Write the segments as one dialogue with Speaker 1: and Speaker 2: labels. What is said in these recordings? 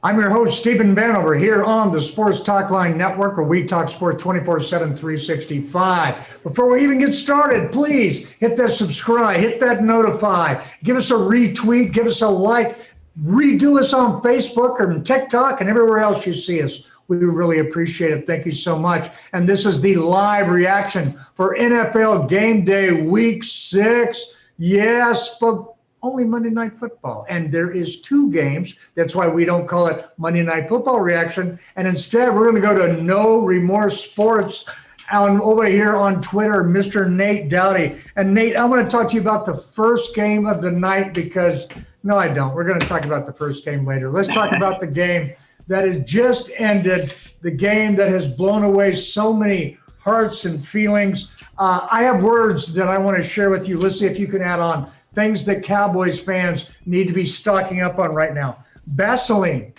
Speaker 1: I'm your host, Stephen Vanover, here on the Sports Talk Line Network, where we talk sports 24/7, 365. Before we even get started, please hit that subscribe, hit that notify, give us a retweet, give us a like, redo us on Facebook and TikTok and everywhere else you see us. We really appreciate it. Thank you so much. And this is the live reaction for NFL Game Day Week 6. Yes, but only Monday Night Football. And there is two games. That's why we don't call it Monday Night Football reaction. And instead, we're going to go to No Remorse Sports over here on Twitter, Mr. Nate Dowdy. And Nate, I'm going to talk to you about the first game of the night because, no, I don't. We're going to talk about the first game later. Let's talk about the game that has just ended, the game that has blown away so many hearts and feelings. I have words that I want to share with you. Let's see if you can add on things that Cowboys fans need to be stocking up on right now. Vaseline,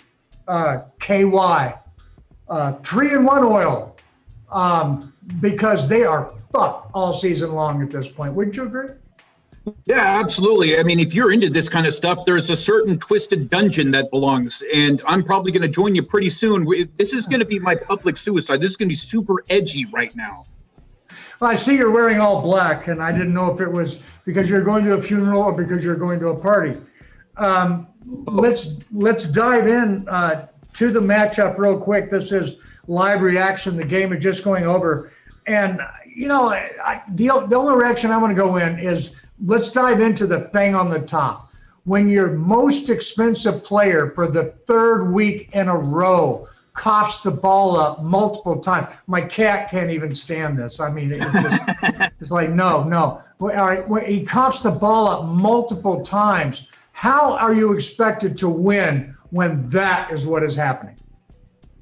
Speaker 1: KY, 3-in-1 oil, because they are fucked all season long at this point. Wouldn't you agree?
Speaker 2: Yeah, absolutely. I mean, if you're into this kind of stuff, there's a certain twisted dungeon that belongs, and I'm probably going to join you pretty soon. This is going to be my public suicide. This is going to be super edgy right now.
Speaker 1: Well, I see you're wearing all black, and I didn't know if it was because you're going to a funeral or because you're going to a party. Let's dive in to the matchup real quick. This is live reaction. The game is just going over. And, you know, the only reaction I want to go in is let's dive into the thing on the top. When your most expensive player for the third week in a row coughs the ball up multiple times. My cat can't even stand this. I mean, it's like, no. All right, when he coughs the ball up multiple times, how are you expected to win when that is what is happening?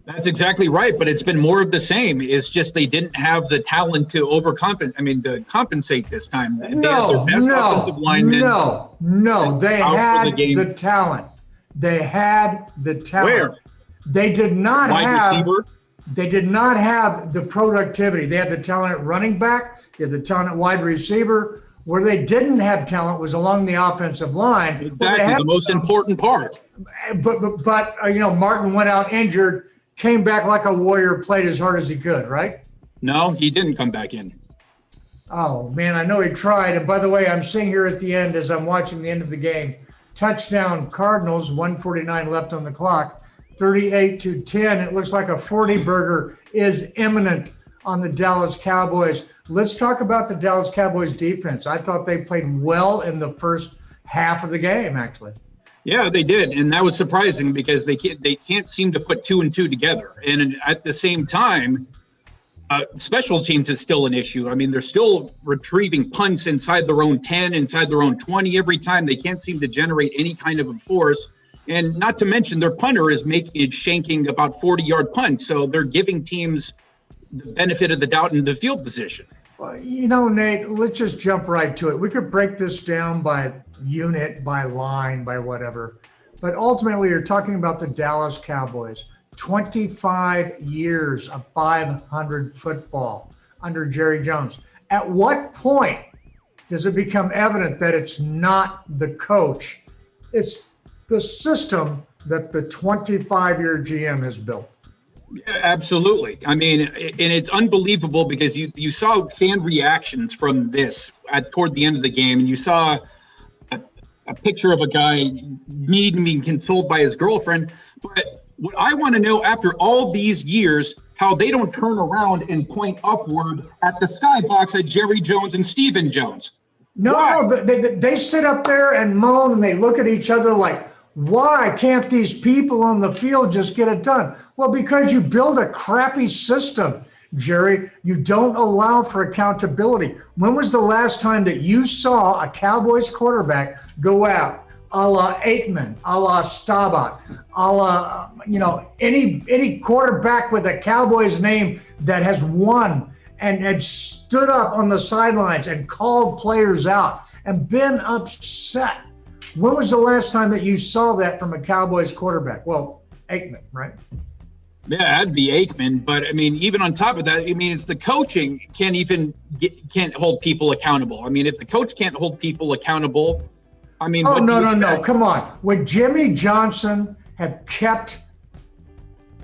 Speaker 2: That's exactly right, but it's been more of the same. It's just they didn't have the talent to to compensate this time. They had their best offensive lineman.
Speaker 1: They had the talent. They had the talent.
Speaker 2: Where?
Speaker 1: They did not
Speaker 2: receiver?
Speaker 1: They did not have the productivity. They had the talent at running back. They had the talent at wide receiver. Where they didn't have talent was along the offensive line.
Speaker 2: Exactly, the most important part.
Speaker 1: But Martin went out injured, came back like a warrior, played as hard as he could, right?
Speaker 2: No, he didn't come back in.
Speaker 1: Oh, man, I know he tried. And by the way, I'm seeing here at the end as I'm watching the end of the game, touchdown Cardinals, 1:49 left on the clock. 38-10. It looks like a 40-burger is imminent on the Dallas Cowboys. Let's talk about the Dallas Cowboys defense. I thought they played well in the first half of the game, actually.
Speaker 2: Yeah, they did, and that was surprising because they can't seem to put two and two together. And at the same time, special teams is still an issue. I mean, they're still retrieving punts inside their own 10, inside their own 20 every time. They can't seem to generate any kind of a force. And not to mention their punter is shanking about 40-yard punts. So they're giving teams the benefit of the doubt in the field position.
Speaker 1: Well, Nate, let's just jump right to it. We could break this down by unit, by line, by whatever. But ultimately, you're talking about the Dallas Cowboys. 25 years of 500 football under Jerry Jones. At what point does it become evident that it's not the coach? It's the system that the 25-year GM has built.
Speaker 2: Yeah, absolutely. I mean, and it's unbelievable because you saw fan reactions from this toward the end of the game, and you saw a picture of a guy being consoled by his girlfriend. But what I want to know after all these years, how they don't turn around and point upward at the skybox at Jerry Jones and Stephen Jones.
Speaker 1: No, they sit up there and moan and they look at each other like, why can't these people on the field just get it done? Well, because you build a crappy system, Jerry. You don't allow for accountability. When was the last time that you saw a Cowboys quarterback go out a la Aikman, a la Staubach, a la, any quarterback with a Cowboys name that has won and had stood up on the sidelines and called players out and been upset? When was the last time that you saw that from a Cowboys quarterback? Well, Aikman, right?
Speaker 2: Yeah, that'd be Aikman. But I mean, even on top of that, I mean, it's the coaching can't hold people accountable. I mean, if the coach can't hold people accountable, I mean,
Speaker 1: no. Come on. Would Jimmy Johnson have kept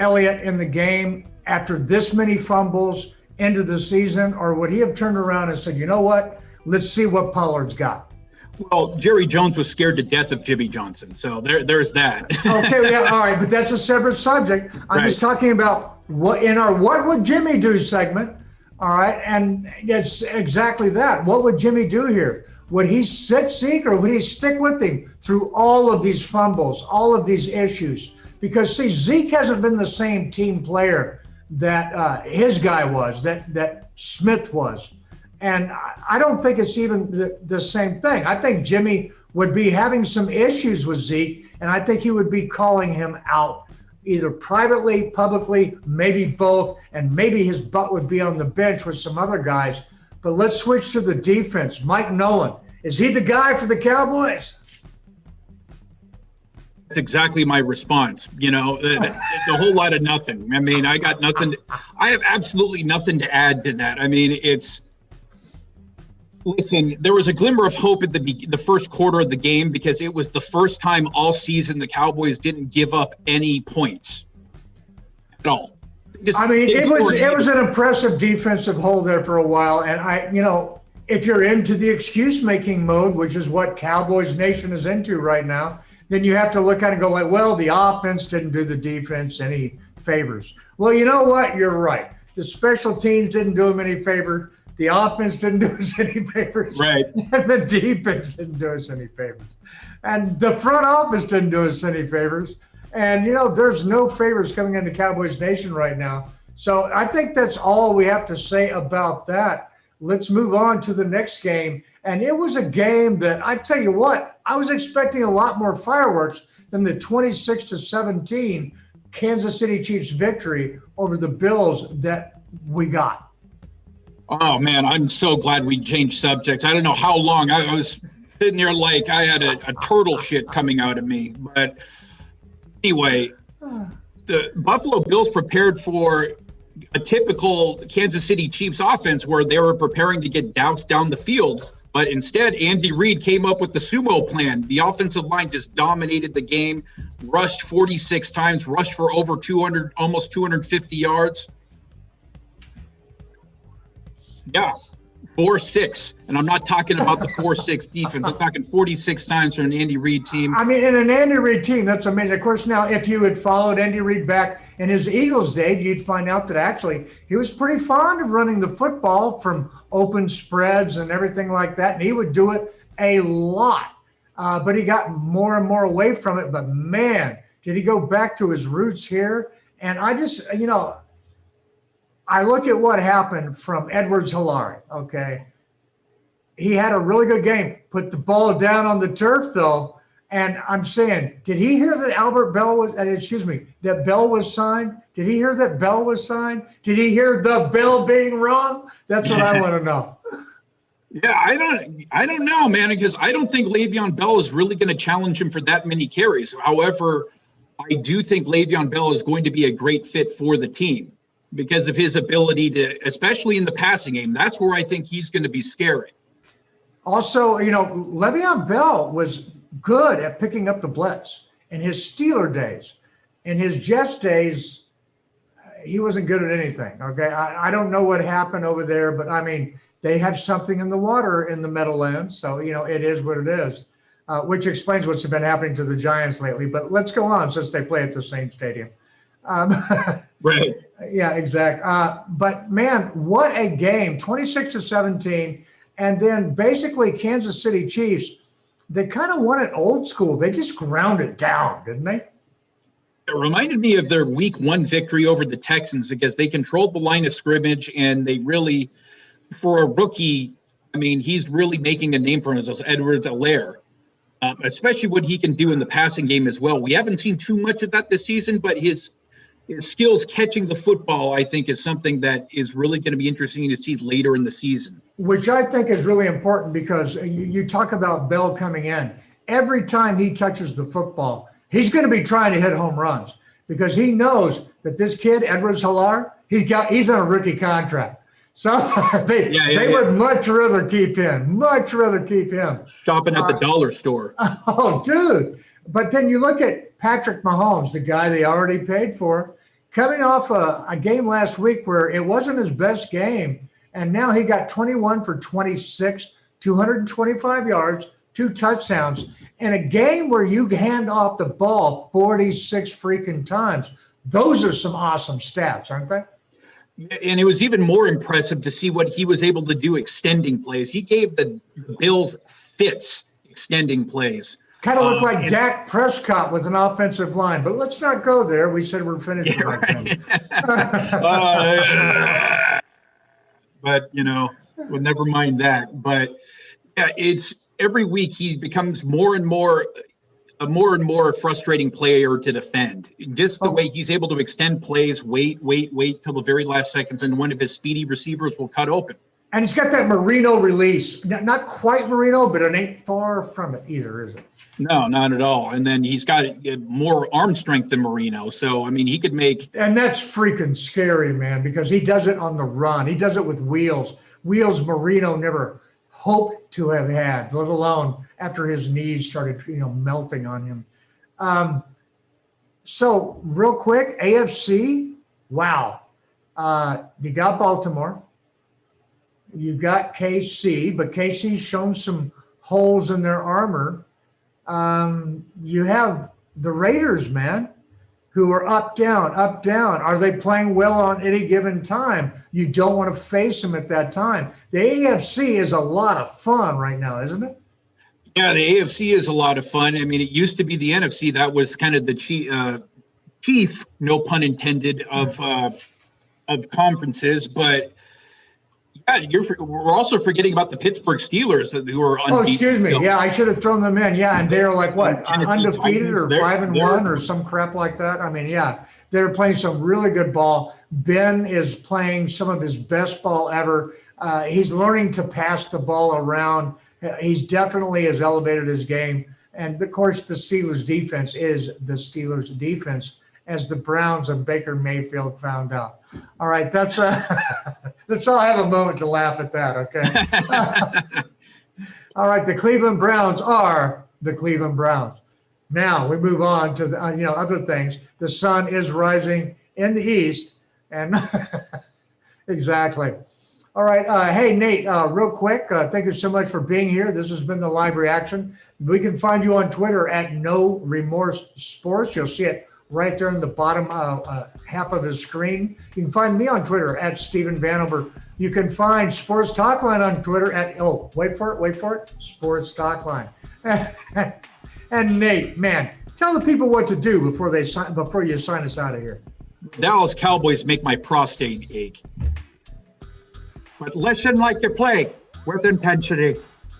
Speaker 1: Elliott in the game after this many fumbles into the season, or would he have turned around and said, you know what, let's see what Pollard's got?
Speaker 2: Well, Jerry Jones was scared to death of Jimmy Johnson, so there's that.
Speaker 1: Okay, yeah, all right, but that's a separate subject. I'm just talking about what in our "What Would Jimmy Do" segment. All right, and it's exactly that. What would Jimmy do here? Would he sit Zeke, or would he stick with him through all of these fumbles, all of these issues? Because see, Zeke hasn't been the same team player that his guy was, that Smith was. And I don't think it's even the same thing. I think Jimmy would be having some issues with Zeke, and I think he would be calling him out, either privately, publicly, maybe both, and maybe his butt would be on the bench with some other guys. But let's switch to the defense. Mike Nolan, is he the guy for the Cowboys?
Speaker 2: That's exactly my response. It's a whole lot of nothing. I mean, I got nothing. I have absolutely nothing to add to that. I mean, listen, there was a glimmer of hope at the first quarter of the game because it was the first time all season the Cowboys didn't give up any points at all.
Speaker 1: It was an impressive defensive hold there for a while. And if you're into the excuse-making mode, which is what Cowboys Nation is into right now, then you have to look at it and go like, well, the offense didn't do the defense any favors. Well, you know what? You're right. The special teams didn't do them any favors. The offense didn't do us any favors.
Speaker 2: Right.
Speaker 1: And the defense didn't do us any favors. And the front office didn't do us any favors. And, there's no favors coming into Cowboys Nation right now. So I think that's all we have to say about that. Let's move on to the next game. And it was a game that, I tell you what, I was expecting a lot more fireworks than the 26-17 Kansas City Chiefs victory over the Bills that we got.
Speaker 2: Oh, man, I'm so glad we changed subjects. I don't know how long. I was sitting there like I had a turtle shit coming out of me. But anyway, the Buffalo Bills prepared for a typical Kansas City Chiefs offense where they were preparing to get doused down the field. But instead, Andy Reid came up with the sumo plan. The offensive line just dominated the game, rushed 46 times, rushed for over 200, almost 250 yards. Yeah, 4-6. And I'm not talking about the 4-6 defense. I'm talking 46 times for an Andy Reid team.
Speaker 1: I mean, in an Andy Reid team, that's amazing. Of course, now, if you had followed Andy Reid back in his Eagles days, you'd find out that actually he was pretty fond of running the football from open spreads and everything like that. And he would do it a lot. But he got more and more away from it. But, man, did he go back to his roots here? And I just, I look at what happened from Edwards-Helaire, okay? He had a really good game, put the ball down on the turf, though, and I'm saying, did he hear that that Bell was signed? Did he hear that Bell was signed? Did he hear the bell being rung? That's what I want to know.
Speaker 2: Yeah, I don't know, man, because I don't think Le'Veon Bell is really going to challenge him for that many carries. However, I do think Le'Veon Bell is going to be a great fit for the team because of his ability to, especially in the passing game. That's where I think he's going to be scary. Also,
Speaker 1: Le'Veon Bell was good at picking up the blitz in his Steeler days. In his Jets days, he wasn't good at anything, okay? I don't know what happened over there, but, I mean, they have something in the water in the Meadowlands, so, it is what it is, which explains what's been happening to the Giants lately. But let's go on since they play at the same stadium.
Speaker 2: Right.
Speaker 1: Yeah, exactly. But, man, what a game, 26-17. And then basically Kansas City Chiefs, they kind of won it old school. They just ground it down, didn't they?
Speaker 2: It reminded me of their week 1 victory over the Texans because they controlled the line of scrimmage and they really, for a rookie, I mean, he's really making a name for himself, Edwards-Helaire, especially what he can do in the passing game as well. We haven't seen too much of that this season, but his skills catching the football, I think, is something that is really going to be interesting to see later in the season.
Speaker 1: Which I think is really important because you talk about Bell coming in. Every time he touches the football, he's going to be trying to hit home runs because he knows that this kid, Edwards-Helaire, he's on a rookie contract. So they would much rather keep him.
Speaker 2: Shopping at the dollar store.
Speaker 1: Oh, dude. But then you look at Patrick Mahomes, the guy they already paid for, coming off a game last week where it wasn't his best game, and now he got 21 for 26, 225 yards, 2 touchdowns, in a game where you hand off the ball 46 freaking times. Those are some awesome stats, aren't they?
Speaker 2: And it was even more impressive to see what he was able to do extending plays. He gave the Bills fits extending plays.
Speaker 1: Kind of looked like Dak Prescott with an offensive line, but let's not go there. We said we're finished.
Speaker 2: Yeah, right. But, we'll never mind that. But yeah, it's every week he becomes more and more frustrating player to defend. Just the way he's able to extend plays, wait till the very last seconds, and one of his speedy receivers will cut open.
Speaker 1: And he's got that Marino release. Not quite Marino, but it ain't far from it either, is it?
Speaker 2: No, not at all. And then he's got more arm strength than Marino. So, I mean, he could make.
Speaker 1: And that's freaking scary, man, because he does it on the run. He does it with wheels. Wheels Marino never hoped to have had, let alone after his knees started, melting on him. So real quick, AFC, wow. You got Baltimore. You got KC, but KC's shown some holes in their armor. You have the Raiders, man, who are up, down, up, down. Are they playing well on any given time? You don't want to face them at that time. The AFC is a lot of fun right now, isn't it?
Speaker 2: Yeah, the AFC is a lot of fun. I mean, it used to be the NFC. That was kind of the chief, no pun intended, of conferences. But yeah, we're also forgetting about the Pittsburgh Steelers who are unbeaten.
Speaker 1: Oh, excuse me. Yeah, I should have thrown them in. Yeah, and they're like what, undefeated or 5-1 or some crap like that. I mean, yeah, they're playing some really good ball. Ben is playing some of his best ball ever. He's learning to pass the ball around. He's definitely has elevated his game. And of course, the Steelers defense is the Steelers defense, as the Browns and Baker Mayfield found out. All right, that's all. I have a moment to laugh at that, okay? All right, the Cleveland Browns are the Cleveland Browns. Now we move on to the, other things. The sun is rising in the east, and exactly. All right, hey, Nate, real quick, thank you so much for being here. This has been the live reaction. We can find you on Twitter at No Remorse Sports. You'll see it right there in the bottom half of his screen. You can find me on Twitter at Stephen Vanover. You can find Sports Talkline on Twitter at, wait for it, Sports Talkline. And Nate, man, tell the people what to do before you sign us out of here.
Speaker 2: Dallas Cowboys make my prostate ache. But listen like you play with intensity.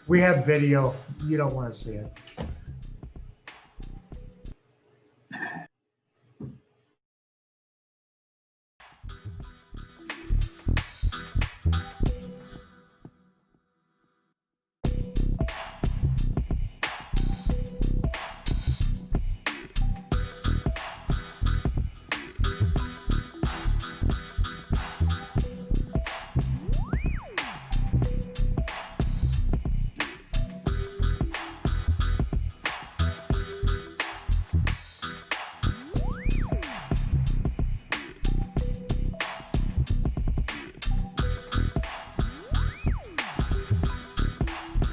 Speaker 1: We have video. You don't want to see it.